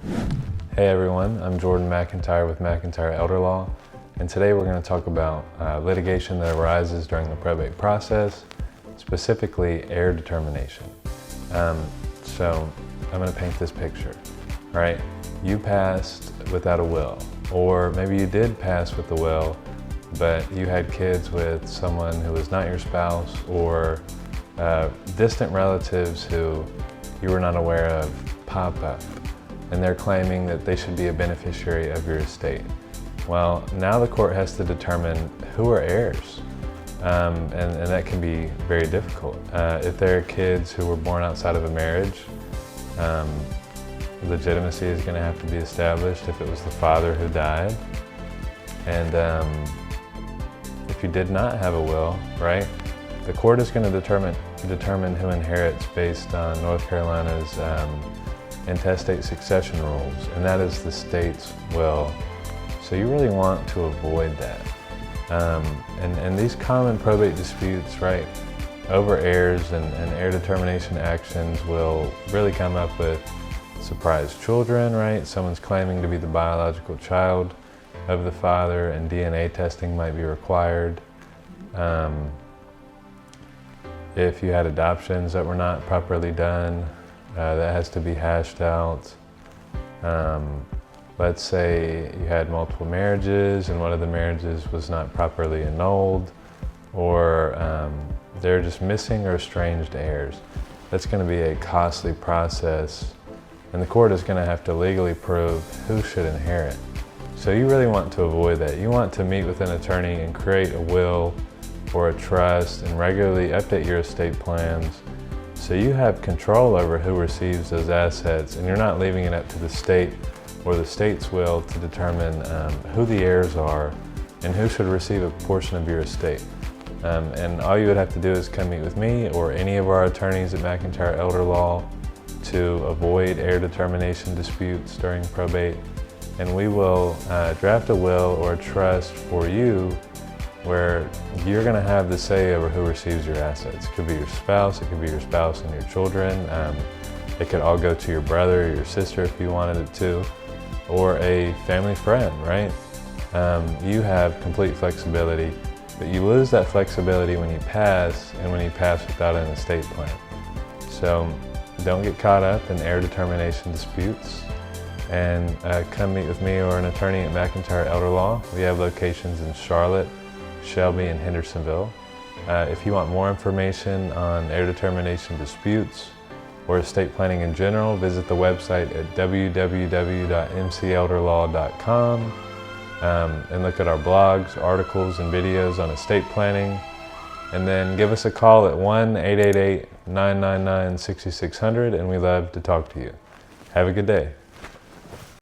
Hey everyone, I'm Jordan McIntyre with McIntyre Elder Law, and today we're going to talk about litigation that arises during the probate process, specifically heir determination. So I'm going to paint this picture. All right, you passed without a will, or maybe you did pass with a will, but you had kids with someone who was not your spouse, or distant relatives who you were not aware of pop up, and they're claiming that they should be a beneficiary of your estate. Well, now the court has to determine who are heirs, and that can be very difficult. If there are kids who were born outside of a marriage, legitimacy is going to have to be established if it was the father who died. And if you did not have a will, right, the court is going to determine who inherits based on North Carolina's intestate succession rules, and that is the state's will. So you really want to avoid that. And these common probate disputes, right, over heirs and heir determination actions will really come up with surprise children, right? Someone's claiming to be the biological child of the father, and DNA testing might be required. If you had adoptions that were not properly done, that has to be hashed out. Let's say you had multiple marriages and one of the marriages was not properly annulled, or they're just missing or estranged heirs. That's going to be a costly process, and the court is going to have to legally prove who should inherit. So you really want to avoid that. You want to meet with an attorney and create a will or a trust and regularly update your estate plans, so you have control over who receives those assets, and you're not leaving it up to the state or the state's will to determine who the heirs are and who should receive a portion of your estate. And all you would have to do is come meet with me or any of our attorneys at McIntyre Elder Law to avoid heir determination disputes during probate. And we will draft a will or a trust for you where you're going to have the say over who receives your assets. It could be your spouse, it could be your spouse and your children. It could all go to your brother or your sister if you wanted it to, or a family friend, right? You have complete flexibility, but you lose that flexibility when you pass, and when you pass without an estate plan. So don't get caught up in heir determination disputes, and come meet with me or an attorney at McIntyre Elder Law. We have locations in Charlotte, Shelby, and Hendersonville. If you want more information on heir determination disputes or estate planning in general, visit the website at www.mcelderlaw.com and look at our blogs, articles, and videos on estate planning. And then give us a call at 1-888-999-6600, and we love to talk to you. Have a good day.